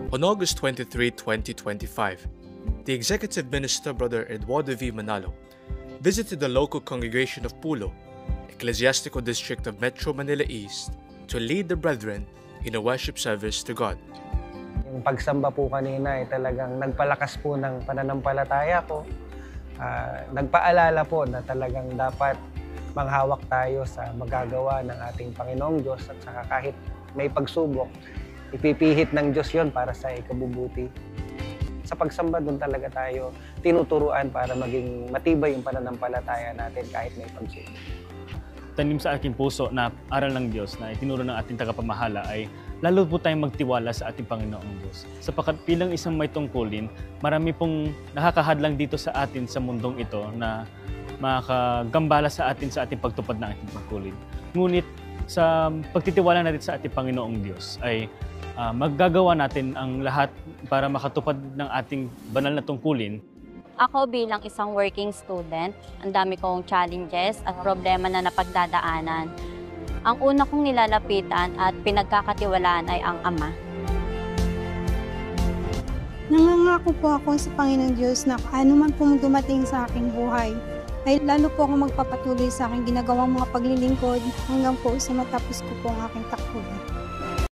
On August 23, 2025, the Executive Minister, Brother Eduardo V. Manalo, visited the local congregation of Pulo, Ecclesiastical District of Metro Manila East, to lead the brethren in a worship service to God. Yung pagsamba po kanina ay talagang nagpalakas po ng pananampalataya ko. Nagpaalala po na talagang dapat manghawak tayo sa magagawa ng ating Panginoong Diyos at saka kahit may pagsubok, ipipihit ng Diyos yon para sa ikabubuti. Sa pagsamba doon talaga tayo tinuturuan para maging matibay yung pananampalataya natin kahit may pagsubok. Tanim sa aking puso na aral ng Diyos na itinuro ng ating tagapamahala ay lalo po tayong magtiwala sa ating Panginoong Diyos. Sapagkat bilang isang may tungkulin, marami pong nakakahadlang dito sa atin sa mundong ito na makagambala sa ating pagtupad ng ating tungkulin. Ngunit sa pagtitiwala natin sa ating Panginoong Diyos ay maggagawa natin ang lahat para makatupad ng ating banal na tungkulin. Ako bilang isang working student, ang dami kong challenges at problema na napagdadaanan. Ang una kong nilalapitan at pinagkakatiwalaan ay ang Ama. Nangangako po ako sa Panginoong Diyos na ano man pong dumating sa aking buhay, ay lalo po ako magpapatuloy sa aking ginagawang mga paglilingkod hanggang po sa matapos ko po ang aking takbuhan.